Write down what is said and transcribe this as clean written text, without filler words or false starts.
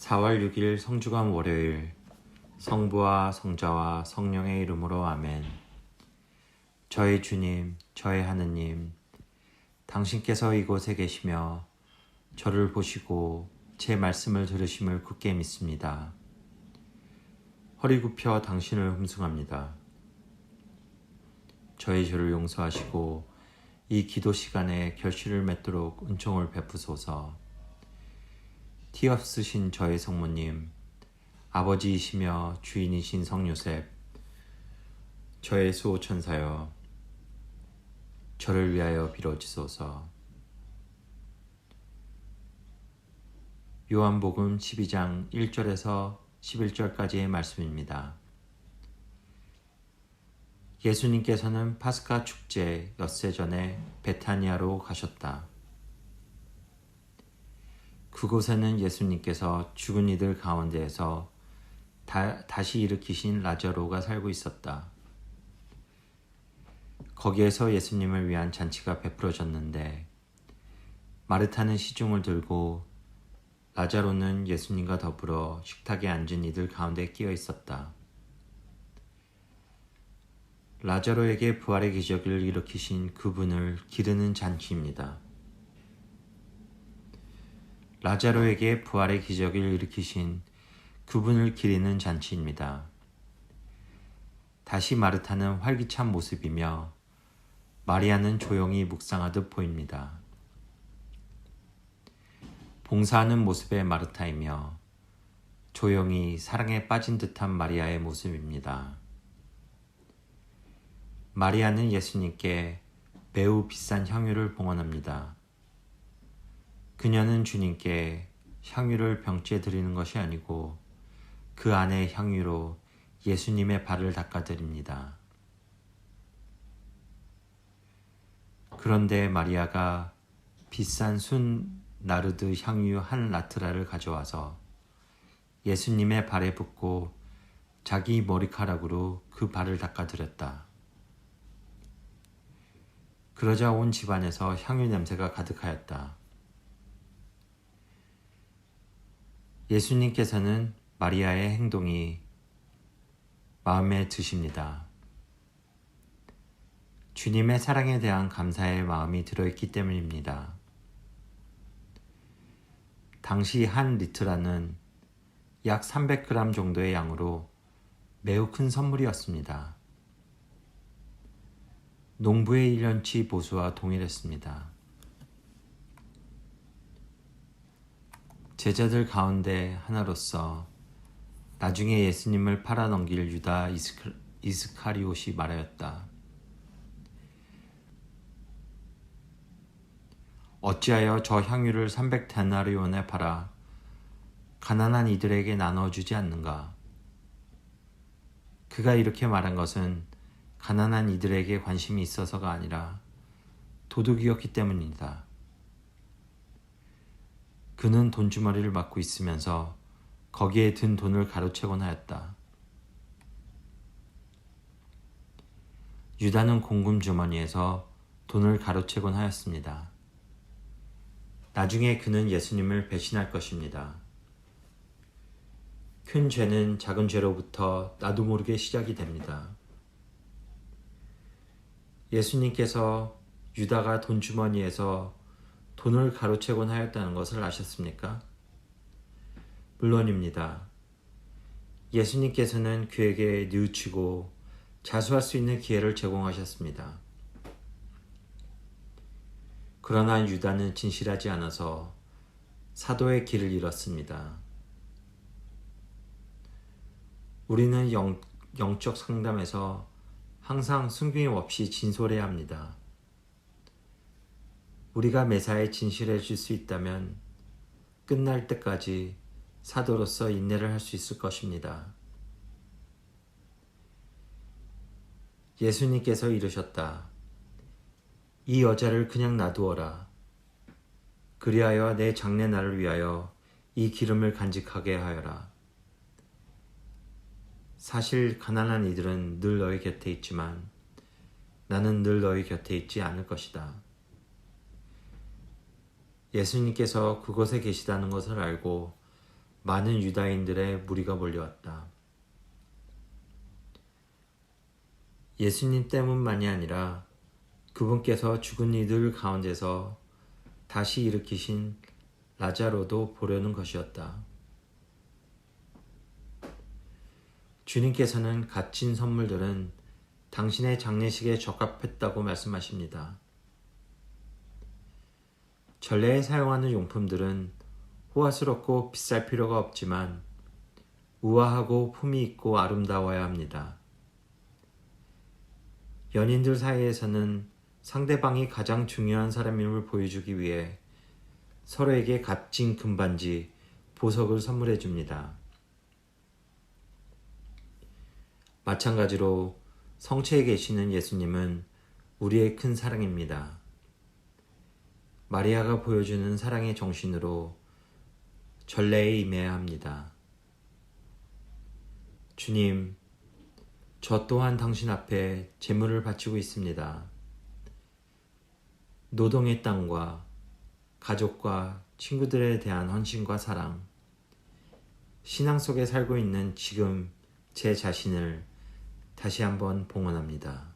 4월 6일 성주간 월요일 성부와 성자와 성령의 이름으로 아멘. 저의 주님, 저의 하느님, 당신께서 이곳에 계시며 저를 보시고 제 말씀을 들으심을 굳게 믿습니다. 허리 굽혀 당신을 흠숭합니다. 저의 죄를 용서하시고 이 기도 시간에 결실을 맺도록 은총을 베푸소서. 티 없으신 저의 성모님, 아버지이시며 주인이신 성요셉, 저의 수호천사여, 저를 위하여 빌어주소서. 요한복음 12장 1절에서 11절까지의 말씀입니다. 예수님께서는 파스카 축제 엿새 전에 베타니아로 가셨다. 그곳에는 예수님께서 죽은 이들 가운데에서 다시 일으키신 라자로가 살고 있었다. 거기에서 예수님을 위한 잔치가 베풀어졌는데 마르타는 시중을 들고 라자로는 예수님과 더불어 식탁에 앉은 이들 가운데 끼어 있었다. 라자로에게 부활의 기적을 일으키신 그분을 기르는 잔치입니다. 라자로에게 부활의 기적을 일으키신 그분을 기리는 잔치입니다. 다시 마르타는 활기찬 모습이며 마리아는 조용히 묵상하듯 보입니다. 봉사하는 모습의 마르타이며 조용히 사랑에 빠진 듯한 마리아의 모습입니다. 마리아는 예수님께 매우 비싼 향유를 봉헌합니다. 그녀는 주님께 향유를 병째 드리는 것이 아니고 그 안의 향유로 예수님의 발을 닦아드립니다. 그런데 마리아가 비싼 순 나르드 향유 한 라트라를 가져와서 예수님의 발에 붓고 자기 머리카락으로 그 발을 닦아드렸다. 그러자 온 집안에서 향유 냄새가 가득하였다. 예수님께서는 마리아의 행동이 마음에 드십니다. 주님의 사랑에 대한 감사의 마음이 들어있기 때문입니다. 당시 한 리트라는 약 300g 정도의 양으로 매우 큰 선물이었습니다. 농부의 1년치 보수와 동일했습니다. 제자들 가운데 하나로서 나중에 예수님을 팔아넘길 유다 이스카리옷이 말하였다. 어찌하여 저 향유를 300데나리온에 팔아 가난한 이들에게 나눠주지 않는가? 그가 이렇게 말한 것은 가난한 이들에게 관심이 있어서가 아니라 도둑이었기 때문이다. 그는 돈주머니를 맡고 있으면서 거기에 든 돈을 가로채곤 하였다. 유다는 공금주머니에서 돈을 가로채곤 하였습니다. 나중에 그는 예수님을 배신할 것입니다. 큰 죄는 작은 죄로부터 나도 모르게 시작이 됩니다. 예수님께서 유다가 돈주머니에서 돈을 가로채곤 하였다는 것을 아셨습니까? 물론입니다. 예수님께서는 그에게 뉘우치고 자수할 수 있는 기회를 제공하셨습니다. 그러나 유다는 진실하지 않아서 사도의 길을 잃었습니다. 우리는 영적 상담에서 항상 숨김 없이 진솔해야 합니다. 우리가 매사에 진실해질 수 있다면 끝날 때까지 사도로서 인내를 할 수 있을 것입니다. 예수님께서 이르셨다. 이 여자를 그냥 놔두어라. 그리하여 내 장례날을 위하여 이 기름을 간직하게 하여라. 사실 가난한 이들은 늘 너희 곁에 있지만 나는 늘 너희 곁에 있지 않을 것이다. 예수님께서 그곳에 계시다는 것을 알고 많은 유다인들의 무리가 몰려왔다. 예수님 때문만이 아니라 그분께서 죽은 이들 가운데서 다시 일으키신 라자로도 보려는 것이었다. 주님께서는 값진 선물들은 당신의 장례식에 적합했다고 말씀하십니다. 전례에 사용하는 용품들은 호화스럽고 비쌀 필요가 없지만 우아하고 품위 있고 아름다워야 합니다. 연인들 사이에서는 상대방이 가장 중요한 사람임을 보여주기 위해 서로에게 값진 금반지, 보석을 선물해 줍니다. 마찬가지로 성체에 계시는 예수님은 우리의 큰 사랑입니다. 마리아가 보여주는 사랑의 정신으로 전례에 임해야 합니다. 주님, 저 또한 당신 앞에 제물을 바치고 있습니다. 노동의 땅과 가족과 친구들에 대한 헌신과 사랑, 신앙 속에 살고 있는 지금 제 자신을 다시 한번 봉헌합니다.